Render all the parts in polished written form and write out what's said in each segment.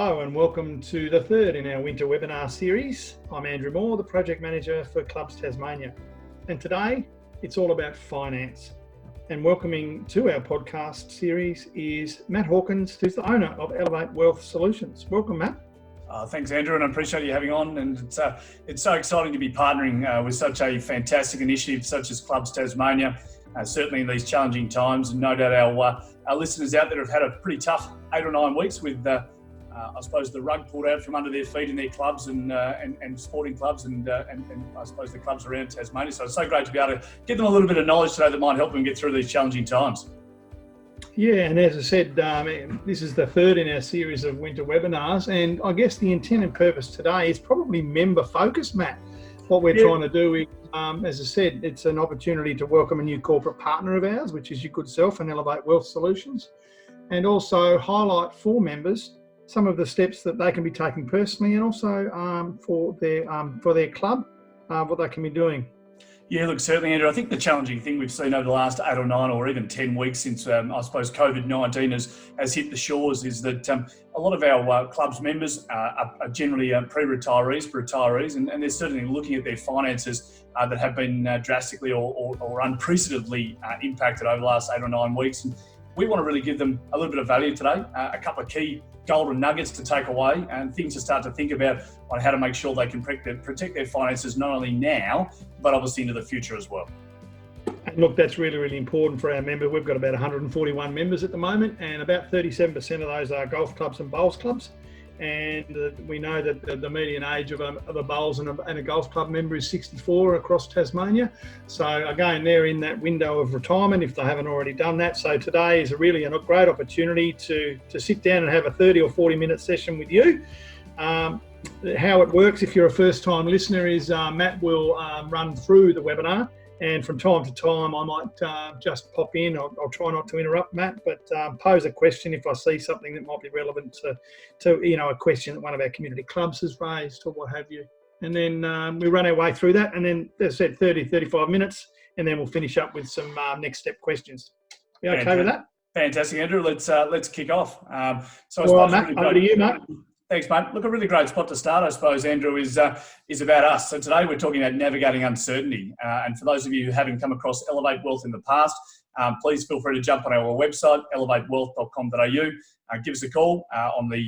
Hello and welcome to the third in our winter webinar series. I'm Andrew Moore, the Project Manager for Clubs Tasmania. And today it's all about finance. And welcoming to our podcast series is Matt Hawkins, who's the owner of Elevate Wealth Solutions. Welcome, Matt. Thanks, Andrew, and I appreciate you having on. And it's so exciting to be partnering with such a fantastic initiative such as Clubs Tasmania, certainly in these challenging times. And no doubt our listeners out there have had a pretty tough 8 or 9 weeks with I suppose the rug pulled out from under their feet in their clubs and sporting clubs and I suppose the clubs around Tasmania. So it's so great to be able to give them a little bit of knowledge today that might help them get through these challenging times. Yeah, and as I said, this is the third in our series of winter webinars, and I guess the intent and purpose today is probably member focused, Matt. What we're trying to do is, as I said, it's an opportunity to welcome a new corporate partner of ours, which is your good self and Elevate Wealth Solutions, and also highlight for members some of the steps that they can be taking personally and also for their club, what they can be doing. Yeah, look, certainly, Andrew. I think the challenging thing we've seen over the last 8 or 9 or even 10 weeks since, I suppose, COVID-19 has hit the shores is that a lot of our club's members are generally pre-retirees, retirees, and they're certainly looking at their finances that have been drastically or unprecedentedly impacted over the last 8 or 9 weeks. And we want to really give them a little bit of value today, a couple of key golden nuggets to take away and things to start to think about on how to make sure they can protect their finances not only now, but obviously into the future as well. And look, that's really, really important for our members. We've got about 141 members at the moment, and about 37% of those are golf clubs and bowls clubs. And we know that the median age of a bowls and a golf club member is 64 across Tasmania. So again, they're in that window of retirement if they haven't already done that. So today is really a great opportunity to sit down and have a 30 or 40 minute session with you. How it works if you're a first time listener is Matt will run through the webinar. And from time to time, I might just pop in. I'll try not to interrupt Matt, but pose a question if I see something that might be relevant to a question that one of our community clubs has raised or what have you. And then we run our way through that. And then, as I said, 30, 35 minutes, and then we'll finish up with some next step questions. You okay with that? Fantastic, Andrew. Let's kick off. So, all right, Matt, over to you, mate. Thanks, mate. Look, a really great spot to start, I suppose, Andrew, is about us. So today we're talking about navigating uncertainty. And for those of you who haven't come across Elevate Wealth in the past, please feel free to jump on our website, elevatewealth.com.au. Give us a call on the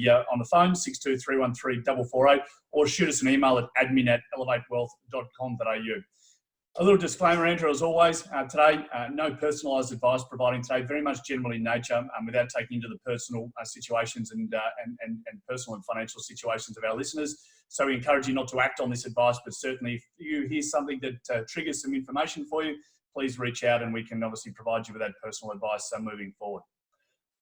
phone, 62313-448, or shoot us an email at admin@elevatewealth.com.au. A little disclaimer, Andrew, as always, today, no personalised advice providing today, very much general in nature, without taking into the personal situations and personal and financial situations of our listeners. So we encourage you not to act on this advice, but certainly if you hear something that triggers some information for you, please reach out and we can obviously provide you with that personal advice moving forward.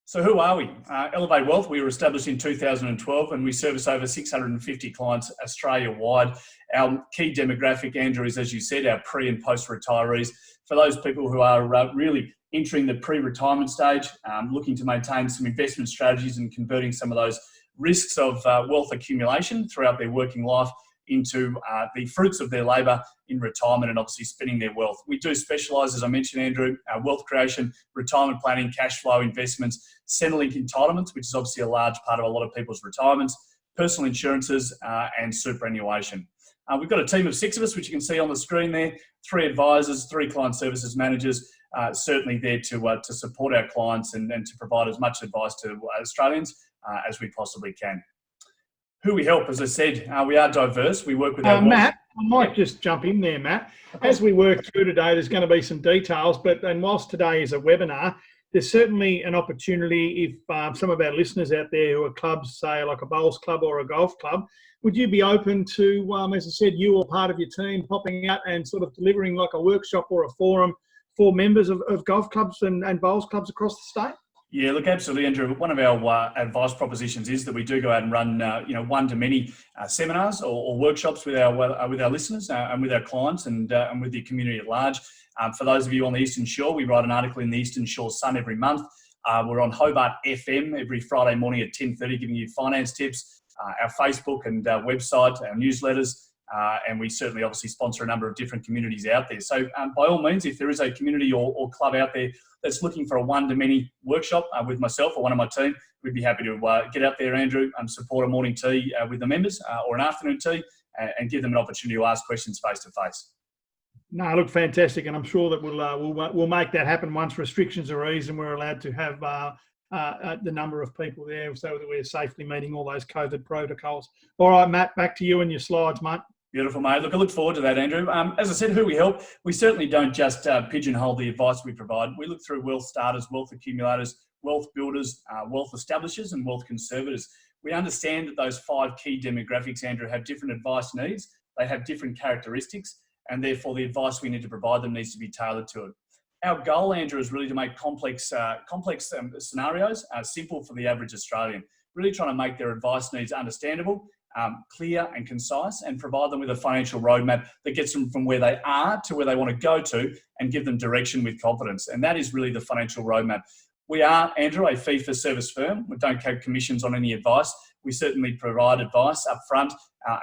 So who are we? Elevate Wealth, we were established in 2012 and we service over 650 clients Australia-wide. Our key demographic, Andrew, is, as you said, our pre- and post-retirees. For those people who are really entering the pre-retirement stage, looking to maintain some investment strategies and converting some of those risks of wealth accumulation throughout their working life into the fruits of their labour in retirement and obviously spending their wealth. We do specialise, as I mentioned, Andrew, wealth creation, retirement planning, cash flow investments, Centrelink entitlements, which is obviously a large part of a lot of people's retirements, personal insurances and superannuation. We've got a team of 6 of us, which you can see on the screen there, 3 advisors, 3 client services managers, certainly there to support our clients and to provide as much advice to Australians as we possibly can. Who we help, as I said, we are diverse. We work with our Matt, I might just jump in there, Matt. As we work through today, there's going to be some details, and whilst today is a webinar, there's certainly an opportunity if some of our listeners out there who are clubs, say like a bowls club or a golf club, would you be open to, as I said, you or part of your team popping out and sort of delivering like a workshop or a forum for members of golf clubs and bowls clubs across the state? Yeah, look, absolutely, Andrew. One of our advice propositions is that we do go out and run, one-to-many seminars or workshops with our listeners and with our clients and with the community at large. For those of you on the Eastern Shore, we write an article in the Eastern Shore Sun every month. We're on Hobart FM every Friday morning at 10:30, giving you finance tips. Our Facebook and website, our newsletters, and we certainly obviously sponsor a number of different communities out there. So by all means, if there is a community or club out there that's looking for a one-to-many workshop with myself or one of my team, we'd be happy to get out there, Andrew, support a morning tea with the members or an afternoon tea and give them an opportunity to ask questions face-to-face. No, look, fantastic, and I'm sure that we'll make that happen once restrictions are eased and we're allowed to have the number of people there, so that we're safely meeting all those COVID protocols. All right, Matt, back to you and your slides, mate. Beautiful, mate. Look, I look forward to that, Andrew. As I said, who we help, we certainly don't just pigeonhole the advice we provide. We look through wealth starters, wealth accumulators, wealth builders, wealth establishers, and wealth conservators. We understand that those 5 key demographics, Andrew, have different advice needs. They have different characteristics, and therefore the advice we need to provide them needs to be tailored to it. Our goal, Andrew, is really to make complex scenarios simple for the average Australian, really trying to make their advice needs understandable, clear and concise, and provide them with a financial roadmap that gets them from where they are to where they want to go to and give them direction with confidence. And that is really the financial roadmap. We are, Andrew, a fee-for-service firm. We don't take commissions on any advice. We certainly provide advice up front,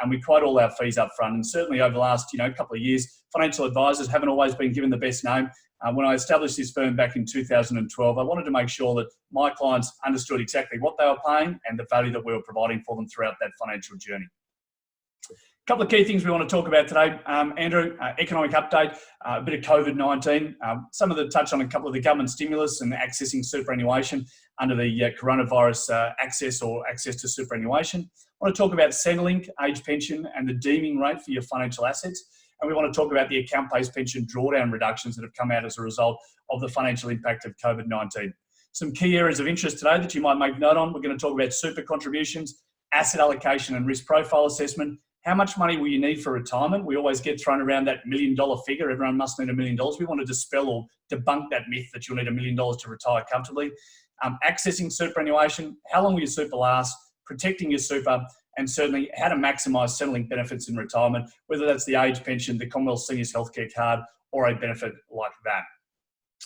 and we quote all our fees up front. And certainly over the last couple of years, financial advisors haven't always been given the best name. When I established this firm back in 2012, I wanted to make sure that my clients understood exactly what they were paying and the value that we were providing for them throughout that financial journey. A couple of key things we want to talk about today, Andrew, economic update, a bit of COVID-19, some of the touch on a couple of the government stimulus and accessing superannuation under the coronavirus access to superannuation. I want to talk about Centrelink Age Pension and the deeming rate for your financial assets. And we want to talk about the account-based pension drawdown reductions that have come out as a result of the financial impact of COVID-19. Some key areas of interest today that you might make note on. We're going to talk about super contributions, asset allocation and risk profile assessment. How much money will you need for retirement? We always get thrown around that $1 million figure. Everyone must need $1 million. We want to dispel or debunk that myth that you'll need $1 million to retire comfortably. Accessing superannuation, how long will your super last, protecting your super, and certainly how to maximise Centrelink benefits in retirement, whether that's the age pension, the Commonwealth Seniors Healthcare Card, or a benefit like that.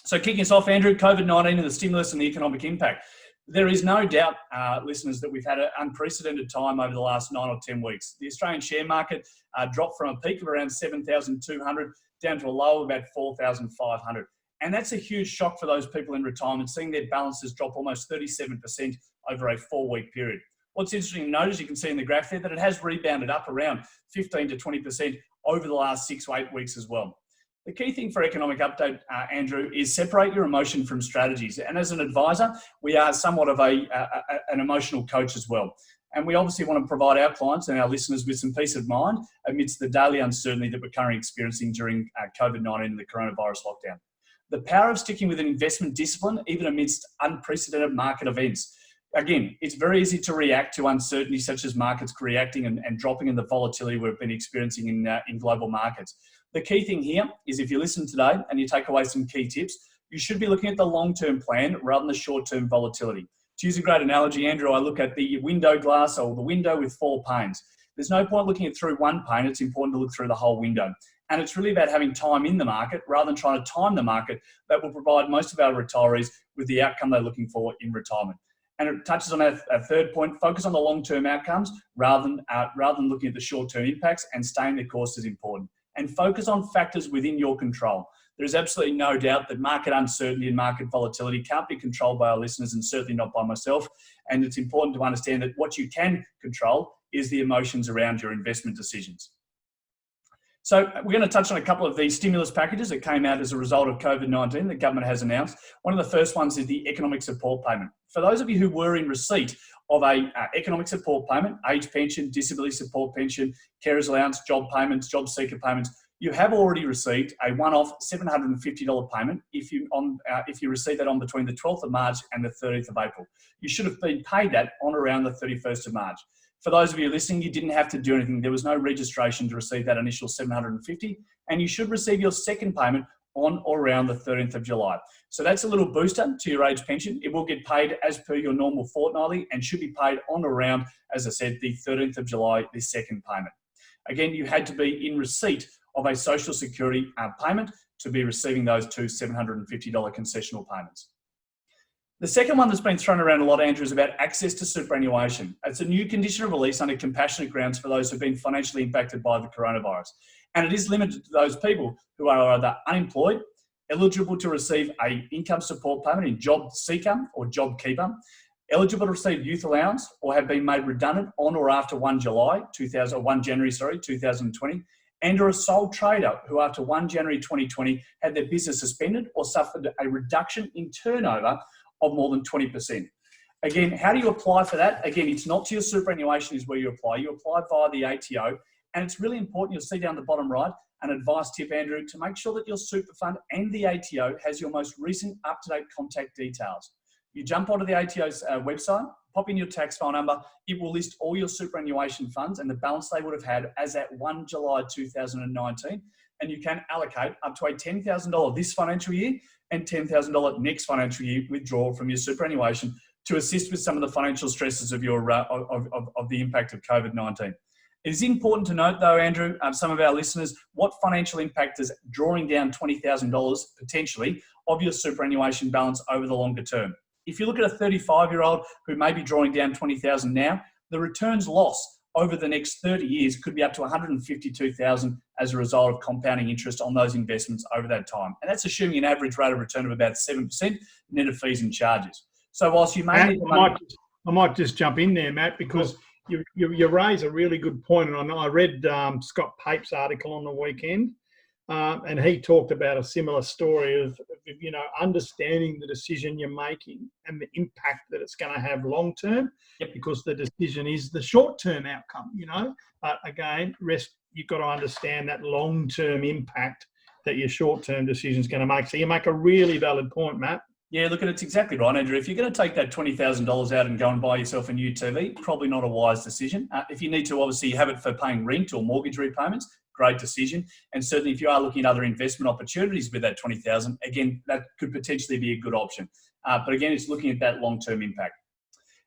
So kicking us off, Andrew, COVID-19 and the stimulus and the economic impact. There is no doubt, listeners, that we've had an unprecedented time over the last 9 or 10 weeks. The Australian share market dropped from a peak of around 7,200 down to a low of about 4,500. And that's a huge shock for those people in retirement, seeing their balances drop almost 37% over a 4-week period. What's interesting to note, as you can see in the graph there, that it has rebounded up around 15 to 20% over the last 6 to 8 weeks as well. The key thing for economic update, Andrew, is separate your emotion from strategies. And as an advisor, we are somewhat of an emotional coach as well. And we obviously want to provide our clients and our listeners with some peace of mind amidst the daily uncertainty that we're currently experiencing during COVID-19 and the coronavirus lockdown. The power of sticking with an investment discipline, even amidst unprecedented market events. Again, it's very easy to react to uncertainty such as markets reacting and dropping in the volatility we've been experiencing in global markets. The key thing here is if you listen today and you take away some key tips, you should be looking at the long-term plan rather than the short-term volatility. To use a great analogy, Andrew, I look at the window glass or the window with 4 panes. There's no point looking at through one pane. It's important to look through the whole window. And it's really about having time in the market rather than trying to time the market that will provide most of our retirees with the outcome they're looking for in retirement. And it touches on our third point, focus on the long-term outcomes rather than looking at the short-term impacts, and staying the course is important. And focus on factors within your control. There is absolutely no doubt that market uncertainty and market volatility can't be controlled by our listeners, and certainly not by myself. And it's important to understand that what you can control is the emotions around your investment decisions. So we're going to touch on a couple of these stimulus packages that came out as a result of COVID-19 that government has announced. One of the first ones is the economic support payment. For those of you who were in receipt of a economic support payment, age pension, disability support pension, carers allowance, job payments, job seeker payments, you have already received a one-off $750 payment if you receive that on between the 12th of March and the 30th of April. You should have been paid that on around the 31st of March. For those of you listening, you didn't have to do anything. There was no registration to receive that initial $750, and you should receive your second payment on or around the 13th of July. So that's a little booster to your age pension. It will get paid as per your normal fortnightly and should be paid on or around, as I said, the 13th of July, the second payment. Again, you had to be in receipt of a social security payment to be receiving those two $750 concessional payments. The second one that's been thrown around a lot, Andrew, is about access to superannuation. It's a new condition of release under compassionate grounds for those who've been financially impacted by the coronavirus. And it is limited to those people who are either unemployed, eligible to receive an income support payment in job seeker or job keeper, eligible to receive youth allowance, or have been made redundant on or after 1 January 2020, and are a sole trader who after 1 January 2020 had their business suspended or suffered a reduction in turnover of more than 20%. Again, how do you apply for that? Again, it's not to your superannuation is where you apply. You apply via the ATO, and it's really important. You'll see down the bottom right an advice tip, Andrew, to make sure that your super fund and the ATO has your most recent up-to-date contact details. You jump onto the ATO's website, pop in your tax file number. It will list all your superannuation funds and the balance they would have had as at 1 July 2019. And you can allocate up to a $10,000 this financial year and $10,000 next financial year withdrawal from your superannuation to assist with some of the financial stresses of your of the impact of COVID-19. It is important to note, though, Andrew, some of our listeners, what financial impact is drawing down $20,000 potentially of your superannuation balance over the longer term. If you look at a 35-year-old who may be drawing down $20,000 now, the returns loss over the next 30 years could be up to $152,000 as a result of compounding interest on those investments over that time. And that's assuming an average rate of return of about 7% net of fees and charges. So whilst you may Matt, I might just jump in there, Matt, because you raise a really good point. And I read Scott Pape's article on the weekend, and he talked about a similar story of understanding the decision you're making and the impact that it's going to have long term, because the decision is the short term outcome. But again, you've got to understand that long term impact that your short term decision is going to make. So you make a really valid point, Matt. Yeah, look, it's exactly right, Andrew. If you're going to take that $20,000 out and go and buy yourself a new TV, probably not a wise decision. If you need to obviously have it for paying rent or mortgage repayments, great decision. And certainly if you are looking at other investment opportunities with that $20,000, again, that could potentially be a good option. But again, it's looking at that long-term impact.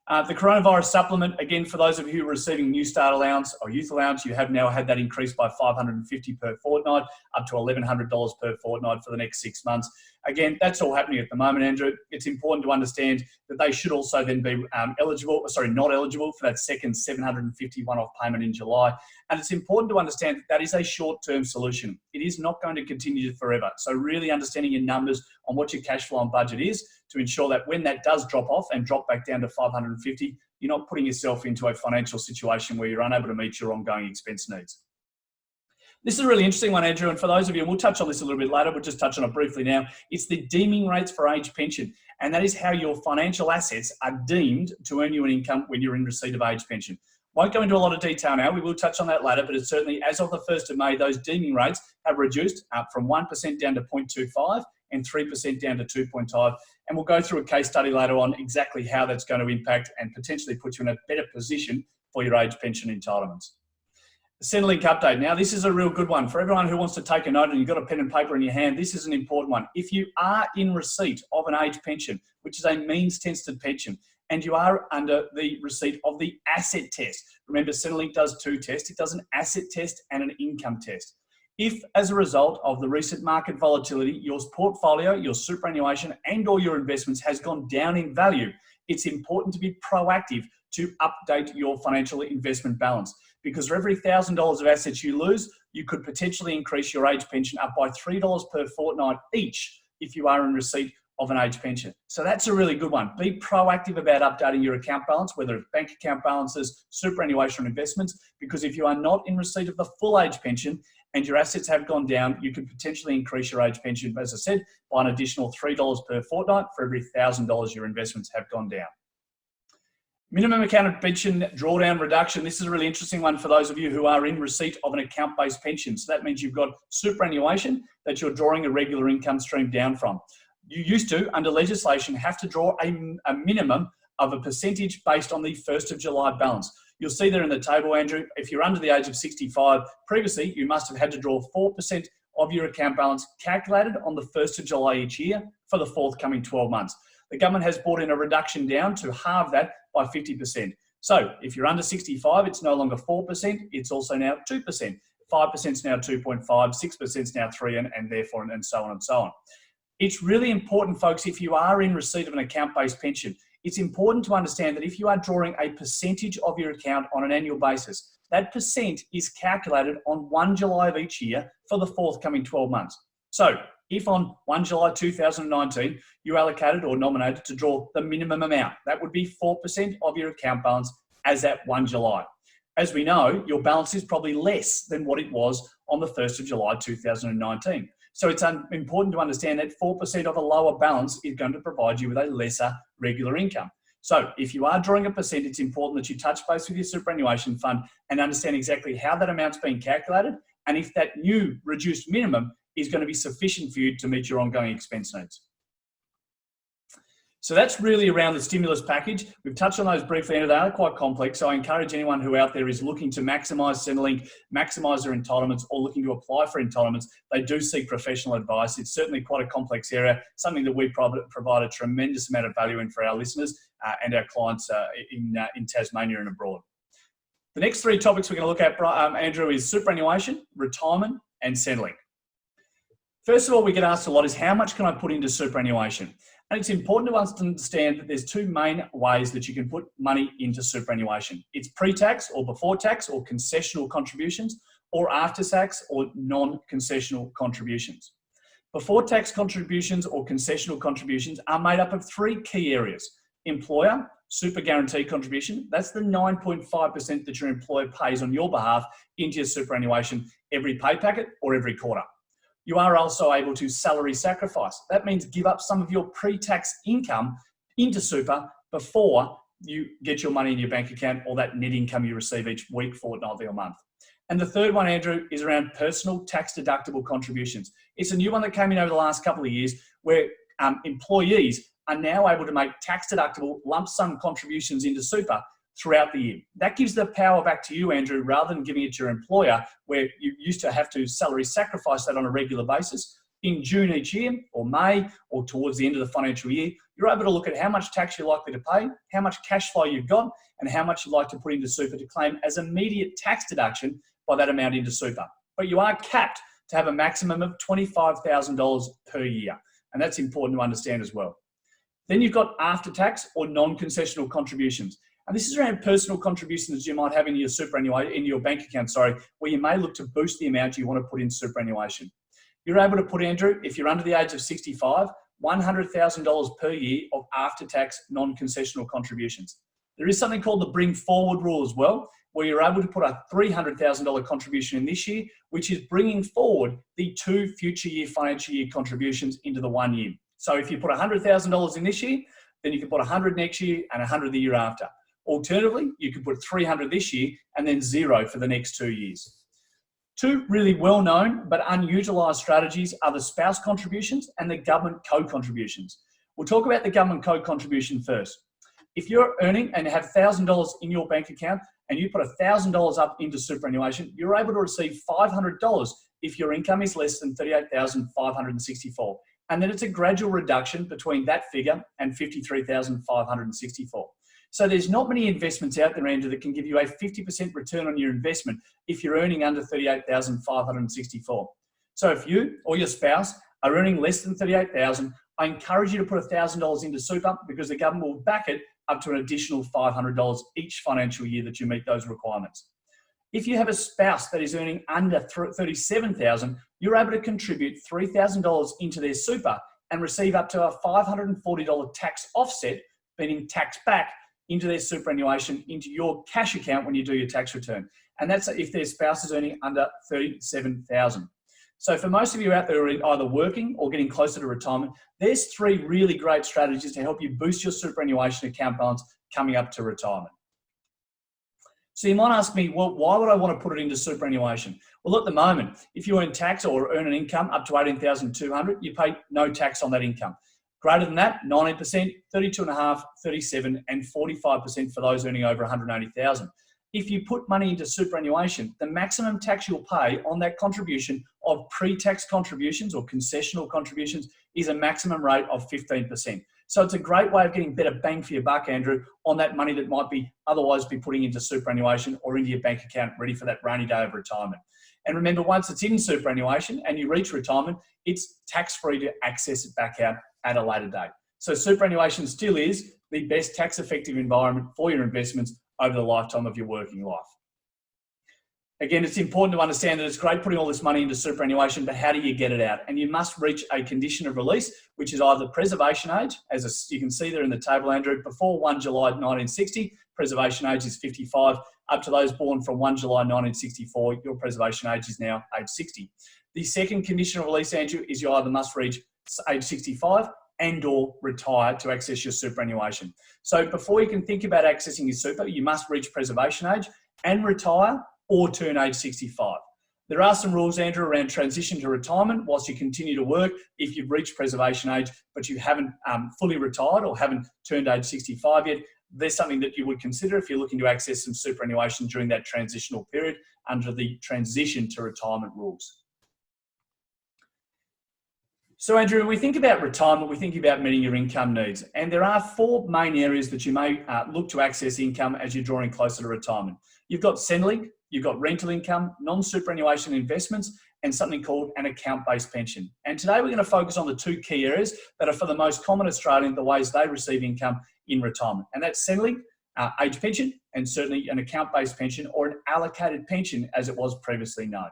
The coronavirus supplement, again, for those of you who are receiving New Start allowance or youth allowance, you have now had that increased by $550 per fortnight, up to $1,100 per fortnight for the next 6 months. Again, that's all happening at the moment, Andrew. It's important to understand that they should also then be not eligible for that second $750 one-off payment in July. And it's important to understand that is a short-term solution. It is not going to continue forever. So really understanding your numbers on what your cash flow and budget is to ensure that when that does drop off and drop back down to $550, you're not putting yourself into a financial situation where you're unable to meet your ongoing expense needs. This is a really interesting one, Andrew, and for those of you, we'll touch on this a little bit later, we'll just touch on it briefly now. It's the deeming rates for age pension, and that is how your financial assets are deemed to earn you an income when you're in receipt of age pension. Won't go into a lot of detail now, we will touch on that later, but it's certainly, as of the 1st of May, those deeming rates have reduced from 1% down to 0.25 and 3% down to 2.5. And we'll go through a case study later on exactly how that's going to impact and potentially put you in a better position for your age pension entitlements. The Centrelink update. Now, this is a real good one. For everyone who wants to take a note and you've got a pen and paper in your hand, this is an important one. If you are in receipt of an age pension, which is a means-tested pension, and you are under the receipt of the asset test. Remember, Centrelink does 2 tests. It does an asset test and an income test. If, as a result of the recent market volatility, your portfolio, your superannuation, and all your investments has gone down in value, it's important to be proactive to update your financial investment balance. Because for every $1,000 of assets you lose, you could potentially increase your age pension up by $3 per fortnight each if you are in receipt of an age pension. So that's a really good one. Be proactive about updating your account balance, whether it's bank account balances, superannuation or investments, because if you are not in receipt of the full age pension and your assets have gone down, you could potentially increase your age pension, as I said, by an additional $3 per fortnight for every $1,000 your investments have gone down. Minimum account pension drawdown reduction. This is a really interesting one for those of you who are in receipt of an account-based pension. So that means you've got superannuation that you're drawing a regular income stream down from. You used to, under legislation, have to draw a minimum of a percentage based on the 1st of July balance. You'll see there in the table, Andrew, if you're under the age of 65, previously you must have had to draw 4% of your account balance calculated on the 1st of July each year for the forthcoming 12 months. The government has brought in a reduction down to halve that by 50%. So if you're under 65, it's no longer 4%, it's also now 2%. 5% is now 2.5, 6% is now 3%, and therefore, and so on and so on. It's really important, folks, if you are in receipt of an account-based pension, it's important to understand that if you are drawing a percentage of your account on an annual basis, that percent is calculated on 1 July of each year for the forthcoming 12 months. So if on 1 July 2019, you allocated or nominated to draw the minimum amount, that would be 4% of your account balance as at 1 July. As we know, your balance is probably less than what it was on the 1st of July 2019. So it's important to understand that 4% of a lower balance is going to provide you with a lesser regular income. So if you are drawing a percent, it's important that you touch base with your superannuation fund and understand exactly how that amount's being calculated and if that new reduced minimum is going to be sufficient for you to meet your ongoing expense needs. So that's really around the stimulus package. We've touched on those briefly, and they are quite complex. So I encourage anyone who out there is looking to maximise Centrelink, maximise their entitlements, or looking to apply for entitlements, they do seek professional advice. It's certainly quite a complex area, something that we provide a tremendous amount of value in for our listeners and our clients in Tasmania and abroad. The next three topics we're going to look at, Andrew, is superannuation, retirement, and Centrelink. First of all, we get asked a lot is how much can I put into superannuation? And it's important to understand that there's two main ways that you can put money into superannuation. It's pre-tax or before tax or concessional contributions, or after tax or non-concessional contributions. Before tax contributions or concessional contributions are made up of three key areas. Employer, super guarantee contribution, that's the 9.5% that your employer pays on your behalf into your superannuation every pay packet or every quarter. You are also able to salary sacrifice. That means give up some of your pre-tax income into super before you get your money in your bank account or that net income you receive each week, fortnightly or month. And the third one, Andrew, is around personal tax deductible contributions. It's a new one that came in over the last couple of years where employees are now able to make tax deductible lump sum contributions into super throughout the year. That gives the power back to you, Andrew, rather than giving it to your employer, where you used to have to salary sacrifice that on a regular basis. In June each year, or May, or towards the end of the financial year, you're able to look at how much tax you're likely to pay, how much cash flow you've got, and how much you'd like to put into super to claim as immediate tax deduction by that amount into super. But you are capped to have a maximum of $25,000 per year, and that's important to understand as well. Then you've got after-tax or non-concessional contributions. And this is around personal contributions you might have in your superannuation, in your bank account, where you may look to boost the amount you want to put in superannuation. You're able to put, Andrew, if you're under the age of 65, $100,000 per year of after-tax non-concessional contributions. There is something called the bring forward rule as well, where you're able to put a $300,000 contribution in this year, which is bringing forward the 2 future year financial year contributions into the 1 year. So if you put $100,000 in this year, then you can put 100 next year and 100 the year after. Alternatively, you could put 300 this year and then 0 for the next 2 years. Two really well-known but unutilised strategies are the spouse contributions and the government co-contributions. We'll talk about the government co-contribution first. If you're earning and have $1,000 in your bank account and you put $1,000 up into superannuation, you're able to receive $500 if your income is less than $38,564. And then it's a gradual reduction between that figure and $53,564. So there's not many investments out there, Andrew, that can give you a 50% return on your investment if you're earning under $38,564. So if you or your spouse are earning less than $38,000, I encourage you to put $1,000 into super because the government will back it up to an additional $500 each financial year that you meet those requirements. If you have a spouse that is earning under $37,000, you're able to contribute $3,000 into their super and receive up to a $540 tax offset, meaning tax back into their superannuation, into your cash account when you do your tax return. And that's if their spouse is earning under $37,000. So for most of you out there who are either working or getting closer to retirement, there's 3 really great strategies to help you boost your superannuation account balance coming up to retirement. So you might ask me, well, why would I want to put it into superannuation? Well, at the moment, if you earn tax or earn an income up to $18,200, you pay no tax on that income. Greater than that, 19%, 32.5%, 37%, and 45% for those earning over $180,000. If you put money into superannuation, the maximum tax you'll pay on that contribution of pre-tax contributions or concessional contributions is a maximum rate of 15%. So it's a great way of getting better bang for your buck, Andrew, on that money that might be otherwise be putting into superannuation or into your bank account ready for that rainy day of retirement. And remember, once it's in superannuation and you reach retirement, it's tax-free to access it back out at a later date. So superannuation still is the best tax-effective environment for your investments over the lifetime of your working life. Again, it's important to understand that it's great putting all this money into superannuation, but how do you get it out? And you must reach a condition of release, which is either preservation age, you can see there in the table, Andrew, before 1 July 1960, preservation age is 55, up to those born from 1 July 1964, your preservation age is now age 60. The second condition of release, Andrew, is you either must reach age 65 and or retire to access your superannuation. So before you can think about accessing your super, you must reach preservation age and retire or turn age 65. There are some rules, Andrew, around transition to retirement whilst you continue to work if you've reached preservation age, but you haven't fully retired or haven't turned age 65 yet. There's something that you would consider if you're looking to access some superannuation during that transitional period under the transition to retirement rules. So Andrew, when we think about retirement, we think about meeting your income needs. And there are four main areas that you may look to access income as you're drawing closer to retirement. You've got Centrelink, you've got rental income, non-superannuation investments, and something called an account-based pension. And today we're going to focus on the two key areas that are for the most common Australian, the ways they receive income in retirement. And that's Centrelink, age pension, and certainly an account-based pension or an allocated pension as it was previously known.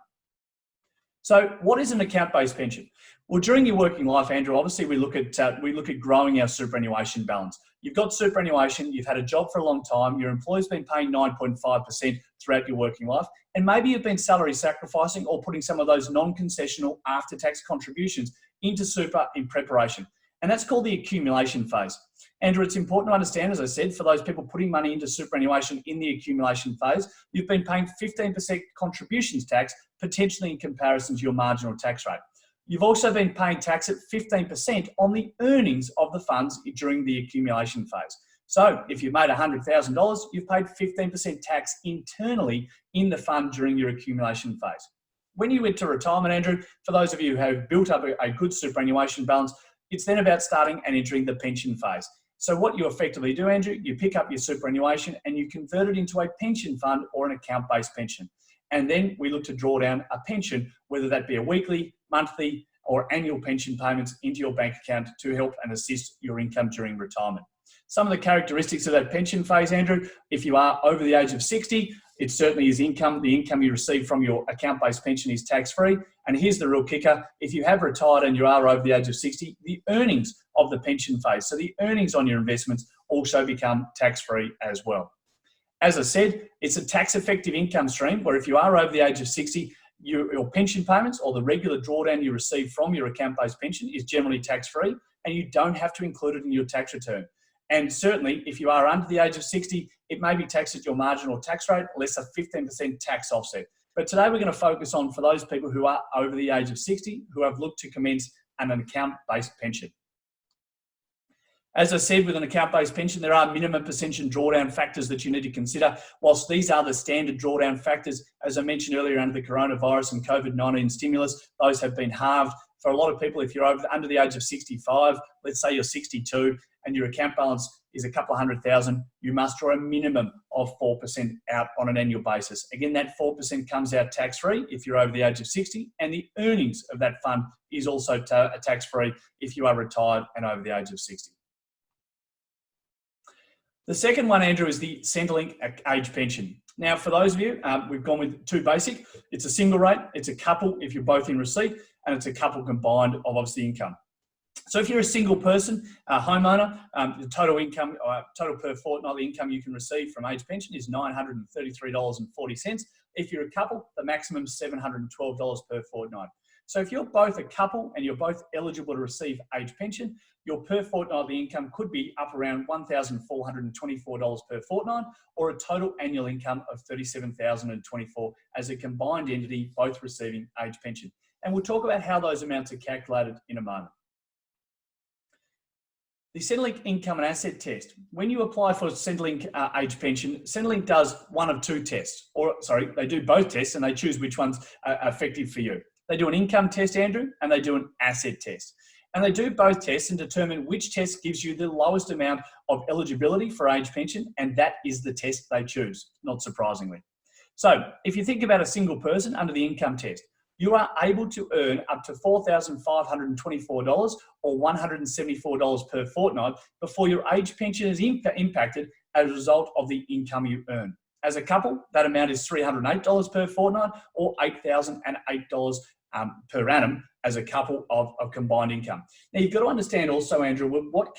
So what is an account-based pension? Well, during your working life, Andrew, obviously we look at growing our superannuation balance. You've got superannuation, you've had a job for a long time, your employer's been paying 9.5% throughout your working life, and maybe you've been salary sacrificing or putting some of those non-concessional after-tax contributions into super in preparation. And that's called the accumulation phase. Andrew, it's important to understand, as I said, for those people putting money into superannuation in the accumulation phase, you've been paying 15% contributions tax, potentially in comparison to your marginal tax rate. You've also been paying tax at 15% on the earnings of the funds during the accumulation phase. So if you've made $100,000, you've paid 15% tax internally in the fund during your accumulation phase. When you went to retirement, Andrew, for those of you who have built up a good superannuation balance, it's then about starting and entering the pension phase. So what you effectively do, Andrew, you pick up your superannuation and you convert it into a pension fund or an account-based pension. And then we look to draw down a pension, whether that be a weekly, monthly, or annual pension payments into your bank account to help and assist your income during retirement. Some of the characteristics of that pension phase, Andrew, if you are over the age of 60, it certainly is income. The income you receive from your account-based pension is tax-free. And here's the real kicker. If you have retired and you are over the age of 60, the earnings of the pension phase, so the earnings on your investments, also become tax-free as well. As I said, it's a tax-effective income stream where if you are over the age of 60, your pension payments or the regular drawdown you receive from your account-based pension is generally tax-free and you don't have to include it in your tax return. And certainly, if you are under the age of 60, it may be taxed at your marginal tax rate, less a 15% tax offset. But today we're going to focus on for those people who are over the age of 60, who have looked to commence an account-based pension. As I said, with an account-based pension, there are minimum percentage drawdown factors that you need to consider. Whilst these are the standard drawdown factors, as I mentioned earlier, under the coronavirus and COVID-19 stimulus, those have been halved. For a lot of people, if you're under the age of 65, let's say you're 62, and your account balance is a couple of $100,000, you must draw a minimum of 4% out on an annual basis. Again, that 4% comes out tax-free if you're over the age of 60, and the earnings of that fund is also tax-free if you are retired and over the age of 60. The second one, Andrew, is the Centrelink Age Pension. Now, for those of you, we've gone with two basic. It's a single rate, it's a couple if you're both in receipt, and it's a couple combined of obviously income. So if you're a single person, a homeowner, the total income, total per fortnightly income you can receive from age pension is $933.40. If you're a couple, the maximum is $712 per fortnight. So if you're both a couple and you're both eligible to receive age pension, your per fortnightly income could be up around $1,424 per fortnight, or a total annual income of $37,024 as a combined entity, both receiving age pension. And we'll talk about how those amounts are calculated in a moment. The Centrelink Income and Asset Test. When you apply for Centrelink Age Pension, Centrelink does one of two tests, they do both tests and they choose which one's effective for you. They do an income test, Andrew, and they do an asset test. And they do both tests and determine which test gives you the lowest amount of eligibility for age pension, and that is the test they choose, not surprisingly. So if you think about a single person under the income test, you are able to earn up to $4,524 or $174 per fortnight before your age pension is impacted as a result of the income you earn. As a couple, that amount is $308 per fortnight or $8,008 per annum as a couple of combined income. Now, you've got to understand also, Andrew, what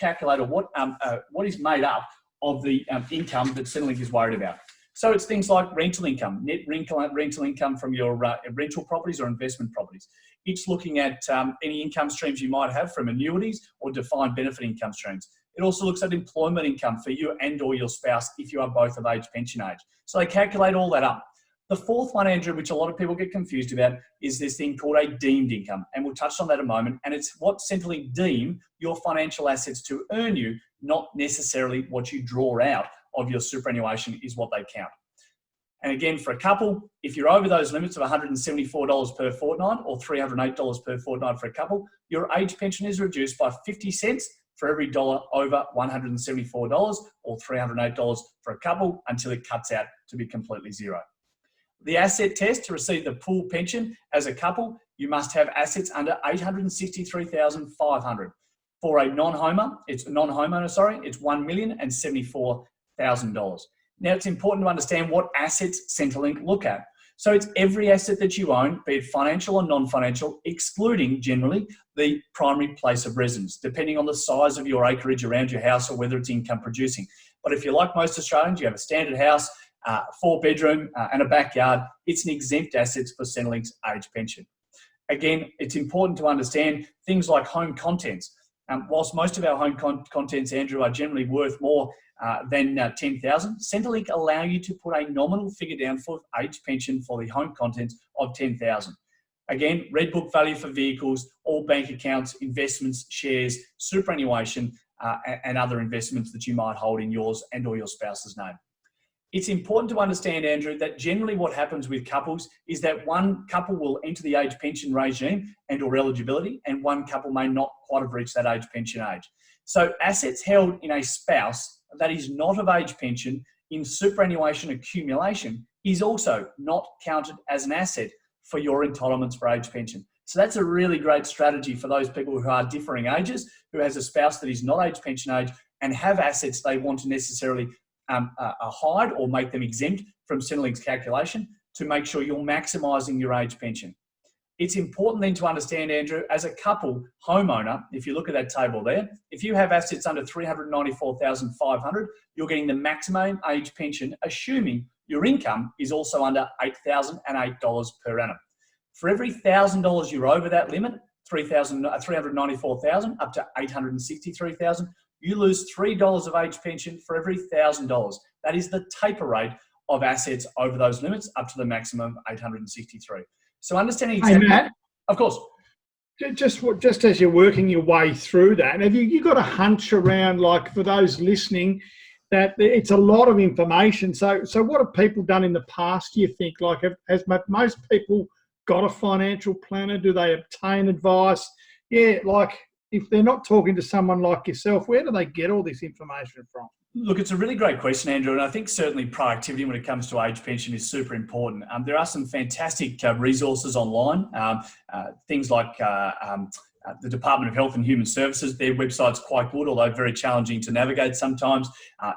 is made up of the income that Centrelink is worried about. So it's things like rental income, net rental income from your rental properties or investment properties. It's looking at any income streams you might have from annuities or defined benefit income streams. It also looks at employment income for you and or your spouse if you are both of age pension age. So they calculate all that up. The fourth one, Andrew, which a lot of people get confused about, is this thing called a deemed income. And we'll touch on that in a moment. And it's what Centrelink deem your financial assets to earn you, not necessarily what you draw out of your superannuation is what they count. And again, for a couple, if you're over those limits of $174 per fortnight or $308 per fortnight for a couple, your age pension is reduced by 50 cents for every dollar over $174 or $308 for a couple until it cuts out to be completely zero. The asset test to receive the pool pension as a couple, you must have assets under $863,500. For a non-homeowner, it's $1,074,000. Now, it's important to understand what assets Centrelink look at. So it's every asset that you own, be it financial or non-financial, excluding generally the primary place of residence, depending on the size of your acreage around your house or whether it's income producing. But if you're like most Australians, you have a standard house, 4-bedroom and a backyard, it's an exempt asset for Centrelink's age pension. Again, it's important to understand things like home contents. Whilst most of our home contents, Andrew, are generally worth more than $10,000, Centrelink allow you to put a nominal figure down for age pension for the home contents of $10,000. Again, red book value for vehicles, all bank accounts, investments, shares, superannuation, and other investments that you might hold in yours and or your spouse's name. It's important to understand, Andrew, that generally what happens with couples is that one couple will enter the age pension regime and or eligibility, and one couple may not quite have reached that age pension age. So assets held in a spouse that is not of age pension in superannuation accumulation is also not counted as an asset for your entitlements for age pension. So that's a really great strategy for those people who are differing ages, who has a spouse that is not age pension age and have assets they want to necessarily hide or make them exempt from Centrelink's calculation to make sure you're maximising your age pension. It's important then to understand, Andrew, as a couple homeowner, if you look at that table there, if you have assets under $394,500, you're getting the maximum age pension, assuming your income is also under $8,008 per annum. For every $1,000 you're over that limit, $394,000 up to $863,000, you lose $3 of age pension for every $1,000. That is the taper rate of assets over those limits up to the maximum 863. So understanding exactly, hey, Matt, of course. Just as you're working your way through that, have you got a hunch around, like for those listening, that it's a lot of information? So what have people done in the past, do you think? Like, has most people got a financial planner? Do they obtain advice? Yeah, like if they're not talking to someone like yourself, where do they get all this information from? Look, it's a really great question, Andrew, and I think certainly proactivity when it comes to age pension is super important. There are some fantastic resources online, things like the Department of Health and Human Services. Their website's quite good, although very challenging to navigate sometimes.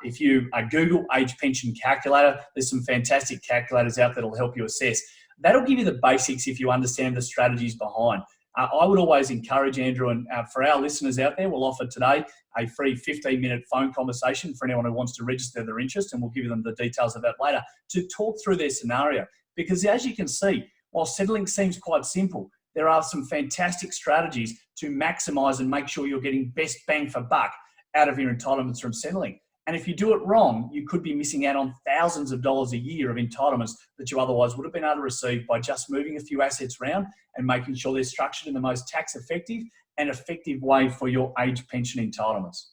If you Google age pension calculator, there's some fantastic calculators out there that'll help you assess. That'll give you the basics if you understand the strategies behind. I would always encourage, Andrew, and for our listeners out there, we'll offer today a free 15-minute phone conversation for anyone who wants to register their interest, and we'll give them the details of that later, to talk through their scenario. Because as you can see, while Centrelink seems quite simple, there are some fantastic strategies to maximise and make sure you're getting best bang for buck out of your entitlements from Centrelink. And if you do it wrong, you could be missing out on thousands of dollars a year of entitlements that you otherwise would have been able to receive by just moving a few assets around and making sure they're structured in the most tax effective and effective way for your age pension entitlements.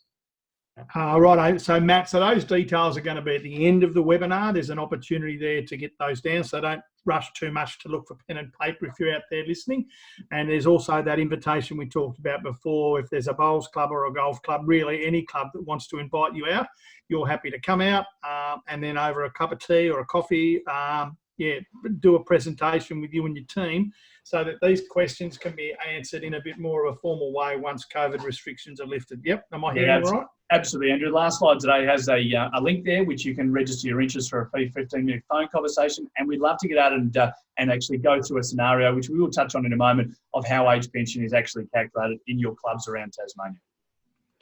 Right. So Matt, so those details are going to be at the end of the webinar. There's an opportunity there to get those down. So don't rush too much to look for pen and paper if you're out there listening. And there's also that invitation we talked about before. If there's a bowls club or a golf club, really any club that wants to invite you out, you're happy to come out and then over a cup of tea or a coffee, do a presentation with you and your team so that these questions can be answered in a bit more of a formal way once COVID restrictions are lifted. Yep, am I hearing you right? Absolutely, Andrew. The last slide today has a link there which you can register your interest for a free 15-minute phone conversation, and we'd love to get out and actually go through a scenario, which we will touch on in a moment, of how age pension is actually calculated in your clubs around Tasmania.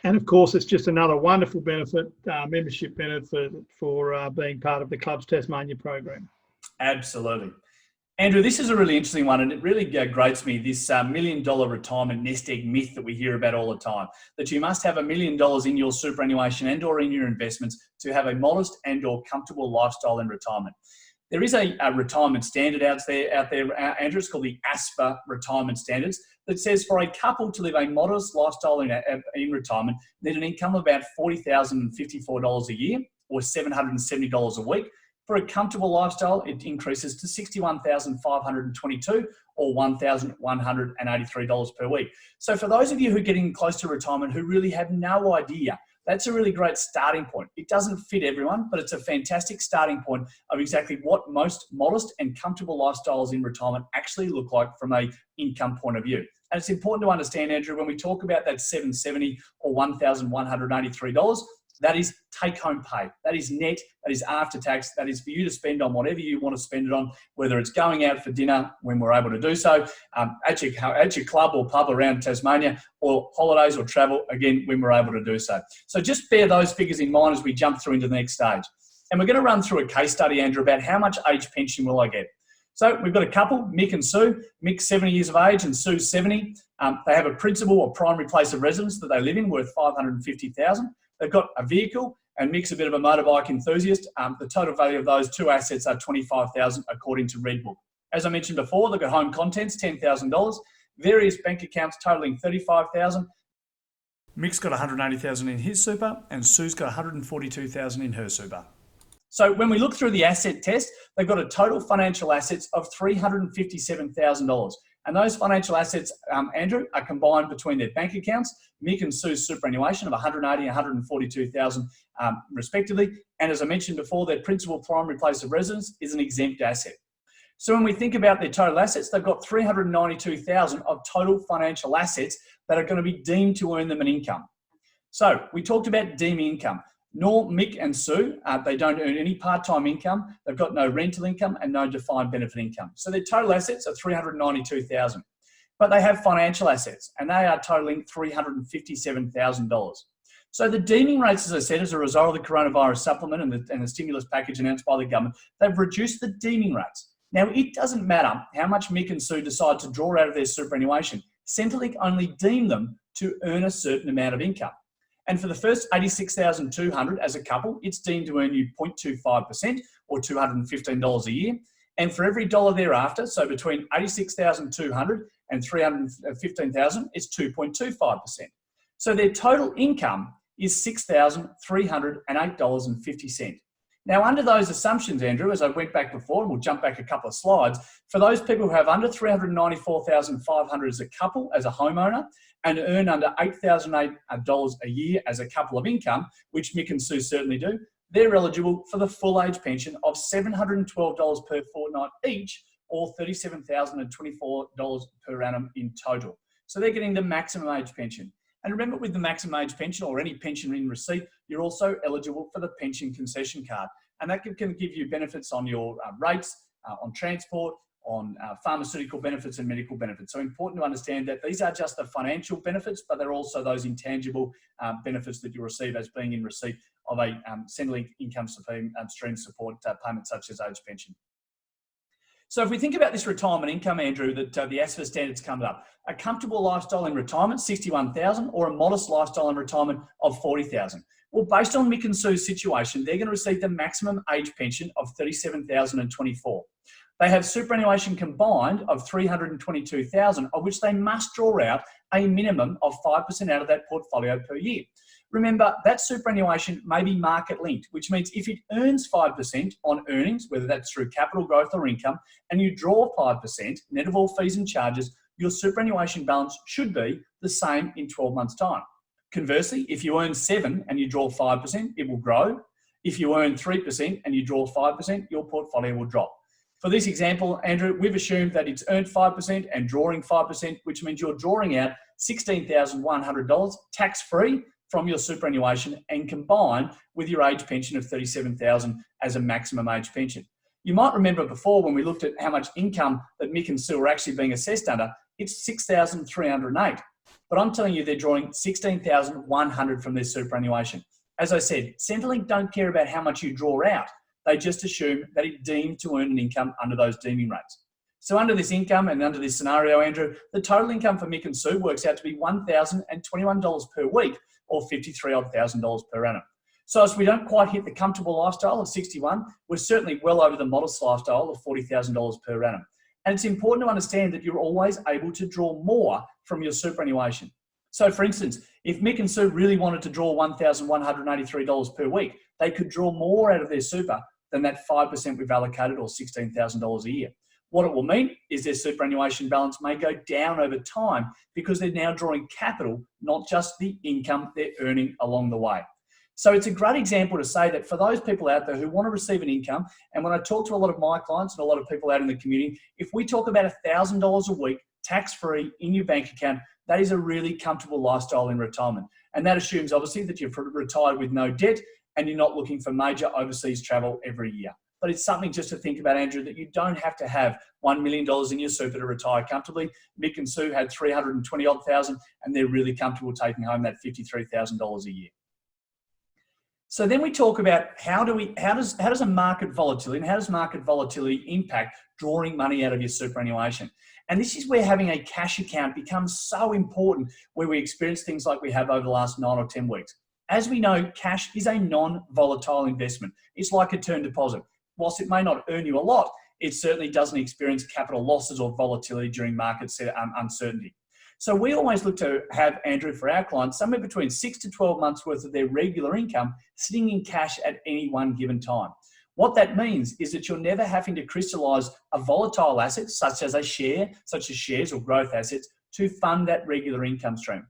And of course, it's just another wonderful benefit, membership benefit for being part of the Clubs Tasmania program. Absolutely. Andrew, this is a really interesting one, and it really grates me, this $1 million retirement nest egg myth that we hear about all the time, that you must have $1 million in your superannuation and or in your investments to have a modest and or comfortable lifestyle in retirement. There is a retirement standard out there, Andrew. It's called the ASPA Retirement Standards, that says for a couple to live a modest lifestyle in retirement, need an income of about $40,054 a year or $770 a week. For a comfortable lifestyle, it increases to $61,522 or $1,183 per week. So for those of you who are getting close to retirement who really have no idea, that's a really great starting point. It doesn't fit everyone, but it's a fantastic starting point of exactly what most modest and comfortable lifestyles in retirement actually look like from an income point of view. And it's important to understand, Andrew, when we talk about that $770 or $1,183, that is take-home pay. That is net. That is after tax. That is for you to spend on whatever you want to spend it on, whether it's going out for dinner when we're able to do so, at your club or pub around Tasmania, or holidays or travel, again, when we're able to do so. So just bear those figures in mind as we jump through into the next stage. And we're going to run through a case study, Andrew, about how much age pension will I get. So we've got a couple, Mick and Sue. Mick's 70 years of age and Sue's 70. They have a principal or primary place of residence that they live in worth $550,000. They've got a vehicle, and Mick's a bit of a motorbike enthusiast. The total value of those two assets are $25,000 according to Redbook. As I mentioned before, they've got home contents, $10,000, various bank accounts totaling $35,000. Mick's got $180,000 in his super, and Sue's got $142,000 in her super. So when we look through the asset test, they've got a total financial assets of $357,000. And those financial assets, Andrew, are combined between their bank accounts, Mick and Sue's superannuation of $180,000 and $142,000 respectively. And as I mentioned before, their principal primary place of residence is an exempt asset. So when we think about their total assets, they've got $392,000 of total financial assets that are going to be deemed to earn them an income. So we talked about deeming income. Nor Mick and Sue, they don't earn any part-time income. They've got no rental income and no defined benefit income. So their total assets are $392,000. But they have financial assets, and they are totaling $357,000. So the deeming rates, as I said, as a result of the coronavirus supplement and the stimulus package announced by the government, they've reduced the deeming rates. Now, it doesn't matter how much Mick and Sue decide to draw out of their superannuation. Centrelink only deem them to earn a certain amount of income. And for the first $86,200 as a couple, it's deemed to earn you 0.25% or $215 a year. And for every dollar thereafter, so between $86,200 and $315,000, it's 2.25%. So their total income is $6,308.50. Now, under those assumptions, Andrew, as I went back before, and we'll jump back a couple of slides, for those people who have under $394,500 as a couple, as a homeowner, and earn under $8,008 a year as a couple of income, which Mick and Sue certainly do, they're eligible for the full age pension of $712 per fortnight each, or $37,024 per annum in total. So they're getting the maximum age pension. And remember, with the maximum age pension or any pension in receipt, you're also eligible for the pension concession card. And that can give you benefits on your rates, on transport, on pharmaceutical benefits and medical benefits. So important to understand that these are just the financial benefits, but they're also those intangible benefits that you receive as being in receipt of a Centrelink income stream support payment such as age pension. So if we think about this retirement income, Andrew, that the ASFA standards comes up, a comfortable lifestyle in retirement, $61,000, or a modest lifestyle in retirement of $40,000. Well, based on Mick and Sue's situation, they're going to receive the maximum age pension of $37,024. They have superannuation combined of $322,000, of which they must draw out a minimum of 5% out of that portfolio per year. Remember, that superannuation may be market linked, which means if it earns 5% on earnings, whether that's through capital growth or income, and you draw 5%, net of all fees and charges, your superannuation balance should be the same in 12 months' time. Conversely, if you earn 7% and you draw 5%, it will grow. If you earn 3% and you draw 5%, your portfolio will drop. For this example, Andrew, we've assumed that it's earned 5% and drawing 5%, which means you're drawing out $16,100 tax-free from your superannuation and combined with your age pension of $37,000 as a maximum age pension. You might remember before when we looked at how much income that Mick and Sue are actually being assessed under, it's $6,308. But I'm telling you, they're drawing $16,100 from their superannuation. As I said, Centrelink don't care about how much you draw out. They just assume that it deemed to earn an income under those deeming rates. So under this income and under this scenario, Andrew, the total income for Mick and Sue works out to be $1,021 per week or $53,000 per annum. So as we don't quite hit the comfortable lifestyle of 61, we're certainly well over the modest lifestyle of $40,000 per annum. And it's important to understand that you're always able to draw more from your superannuation. So for instance, if Mick and Sue really wanted to draw $1,183 per week, they could draw more out of their super than that 5% we've allocated, or $16,000 a year. What it will mean is their superannuation balance may go down over time because they're now drawing capital, not just the income they're earning along the way. So it's a great example to say that for those people out there who want to receive an income, and when I talk to a lot of my clients and a lot of people out in the community, if we talk about $1,000 a week, tax-free in your bank account, that is a really comfortable lifestyle in retirement. And that assumes obviously that you've retired with no debt and you're not looking for major overseas travel every year. But it's something just to think about, Andrew, that you don't have to have $1 million in your super to retire comfortably. Mick and Sue had $320,000 and they're really comfortable taking home that $53,000 a year. So then we talk about how does a market volatility, and how does market volatility impact drawing money out of your superannuation? And this is where having a cash account becomes so important, where we experience things like we have over the last 9 or 10 weeks. As we know, cash is a non-volatile investment. It's like a term deposit. Whilst it may not earn you a lot, it certainly doesn't experience capital losses or volatility during market uncertainty. So we always look to have, Andrew, for our clients, somewhere between 6 to 12 months worth of their regular income sitting in cash at any one given time. What that means is that you're never having to crystallise a volatile asset, such as shares or growth assets, to fund that regular income stream.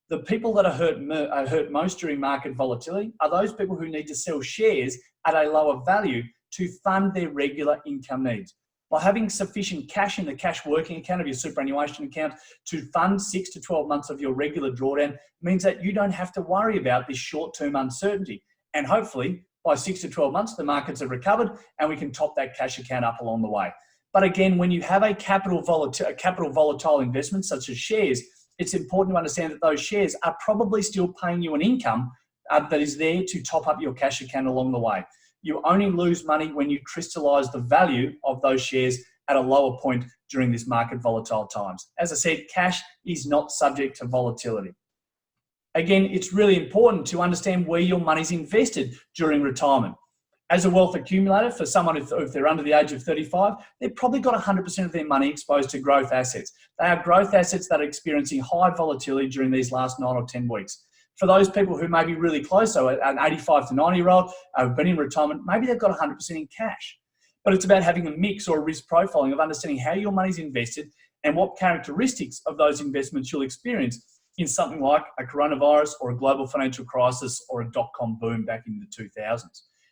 The people that are hurt most during market volatility are those people who need to sell shares at a lower value to fund their regular income needs. By having sufficient cash in the cash working account of your superannuation account to fund 6 to 12 months of your regular drawdown means that you don't have to worry about this short-term uncertainty. And hopefully, by 6 to 12 months, the markets have recovered and we can top that cash account up along the way. But again, when you have a capital volatile investment such as shares, it's important to understand that those shares are probably still paying you an income that is there to top up your cash account along the way. You only lose money when you crystallise the value of those shares at a lower point during this market volatile times. As I said, cash is not subject to volatility. Again, it's really important to understand where your money's invested during retirement. As a wealth accumulator, for someone if they're under the age of 35, they've probably got 100% of their money exposed to growth assets. They are growth assets that are experiencing high volatility during these last 9 or 10 weeks. For those people who may be really close, so an 85 to 90-year-old who've been in retirement, maybe they've got 100% in cash. But it's about having a mix or a risk profiling of understanding how your money's invested and what characteristics of those investments you'll experience in something like a coronavirus or a global financial crisis or a dot-com boom back in the 2000s.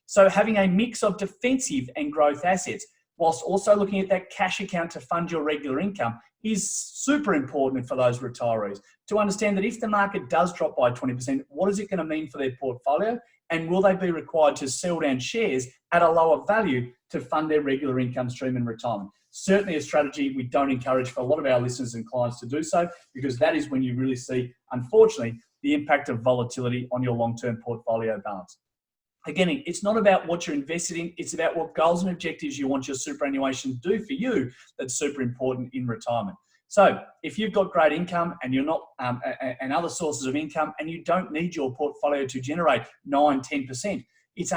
So having a mix of defensive and growth assets, whilst also looking at that cash account to fund your regular income, is super important for those retirees to understand that if the market does drop by 20%, what is it going to mean for their portfolio? And will they be required to sell down shares at a lower value to fund their regular income stream in retirement? Certainly a strategy we don't encourage for a lot of our listeners and clients to do so, because that is when you really see, unfortunately, the impact of volatility on your long-term portfolio balance. Again, it's not about what you're invested in, it's about what goals and objectives you want your superannuation to do for you that's super important in retirement. So if you've got great income and you're not, and other sources of income, and you don't need your portfolio to generate 9, 10%, it's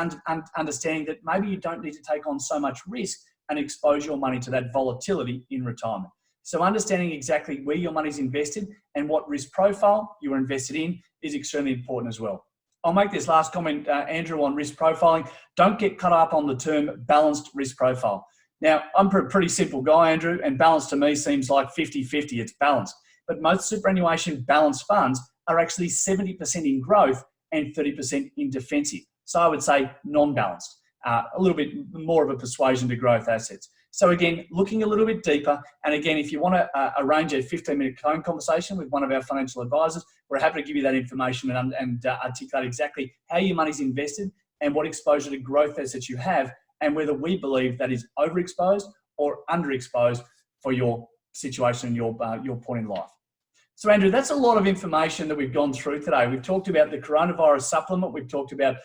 understanding that maybe you don't need to take on so much risk and expose your money to that volatility in retirement. So understanding exactly where your money's invested and what risk profile you're invested in is extremely important as well. I'll make this last comment, Andrew, on risk profiling. Don't get caught up on the term balanced risk profile. Now, I'm a pretty simple guy, Andrew, and balance to me seems like 50-50, it's balanced. But most superannuation balanced funds are actually 70% in growth and 30% in defensive. So I would say non-balanced, a little bit more of a persuasion to growth assets. So again, looking a little bit deeper. And again, if you want to arrange a 15-minute phone conversation with one of our financial advisors, we're happy to give you that information and articulate exactly how your money's invested and what exposure to growth assets you have, and whether we believe that is overexposed or underexposed for your situation and your point in life. So Andrew, that's a lot of information that we've gone through today. We've talked about the coronavirus supplement. We've talked about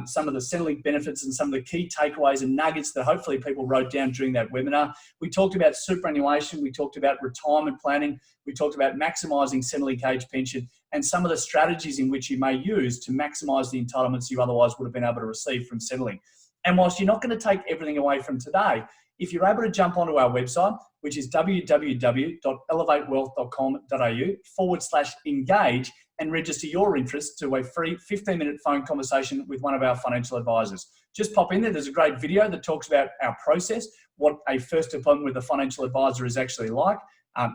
some of the Centrelink benefits and some of the key takeaways and nuggets that hopefully people wrote down during that webinar. We talked about superannuation. We talked about retirement planning. We talked about maximising Centrelink Age Pension and some of the strategies in which you may use to maximise the entitlements you otherwise would have been able to receive from Centrelink. And whilst you're not going to take everything away from today, if you're able to jump onto our website, which is www.elevatewealth.com.au/engage, and register your interest to a free 15-minute phone conversation with one of our financial advisors. Just pop in there. There's a great video that talks about our process, what a first appointment with a financial advisor is actually like.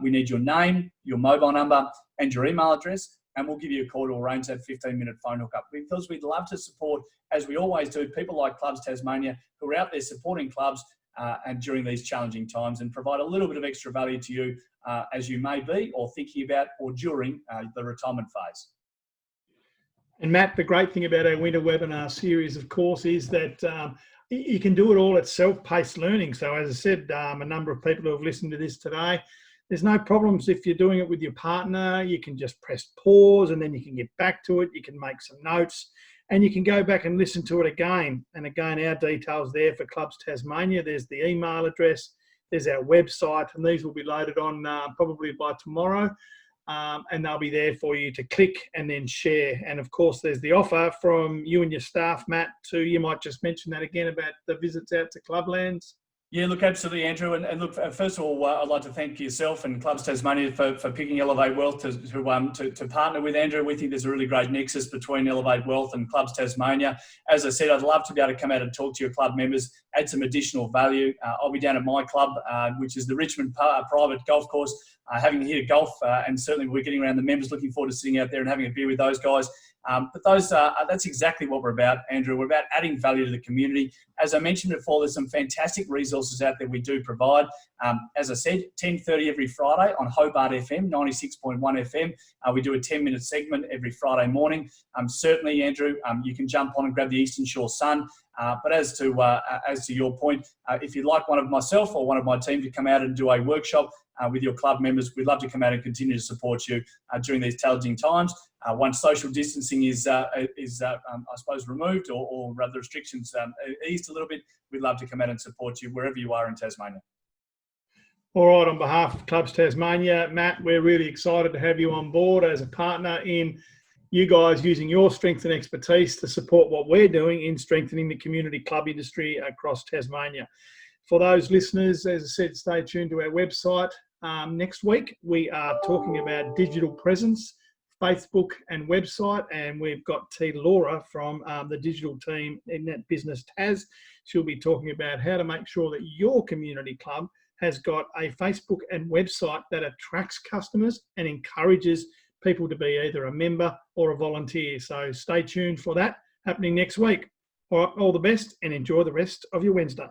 We need your name, your mobile number, and your email address, and we'll give you a call to arrange that 15-minute phone hookup, because we'd love to support, as we always do, people like Clubs Tasmania who are out there supporting clubs and during these challenging times, and provide a little bit of extra value to you as you may be or thinking about or during the retirement phase. And Matt, the great thing about our winter webinar series, of course, is that you can do it all at self-paced learning. So as I said, a number of people who have listened to this today, there's no problems if you're doing it with your partner. You can just press pause and then you can get back to it. You can make some notes and you can go back and listen to it again. And again, our details there for Clubs Tasmania. There's the email address, there's our website, and these will be loaded on probably by tomorrow. And they'll be there for you to click and then share. And of course, there's the offer from you and your staff, Matt, too. You might just mention that again about the visits out to Clublands. Yeah, look, absolutely, Andrew. And look, first of all, I'd like to thank yourself and Clubs Tasmania for picking Elevate Wealth to partner with Andrew. We think there's a really great nexus between Elevate Wealth and Clubs Tasmania. As I said, I'd love to be able to come out and talk to your club members, add some additional value. I'll be down at my club, which is the Richmond Private Golf Course, having a hit of golf, and certainly we're getting around the members, looking forward to sitting out there and having a beer with those guys. But that's exactly what we're about, Andrew. We're about adding value to the community. As I mentioned before, there's some fantastic resources out there we do provide. As I said, 10:30 every Friday on Hobart FM, 96.1 FM. We do a 10-minute segment every Friday morning. Certainly, Andrew, you can jump on and grab the Eastern Shore Sun. But as to your point, if you'd like one of myself or one of my team to come out and do a workshop with your club members, we'd love to come out and continue to support you during these challenging times. Once social distancing is I suppose, removed or rather restrictions eased a little bit, we'd love to come out and support you wherever you are in Tasmania. All right, on behalf of Clubs Tasmania, Matt, we're really excited to have you on board as a partner in you guys using your strength and expertise to support what we're doing in strengthening the community club industry across Tasmania. For those listeners, as I said, stay tuned to our website. Next week, we are talking about digital presence, Facebook and website, and we've got T. Laura from the digital team in that business TAS. She'll be talking about how to make sure that your community club has got a Facebook and website that attracts customers and encourages people to be either a member or a volunteer. So stay tuned for that happening next week. All right, all the best and enjoy the rest of your Wednesday.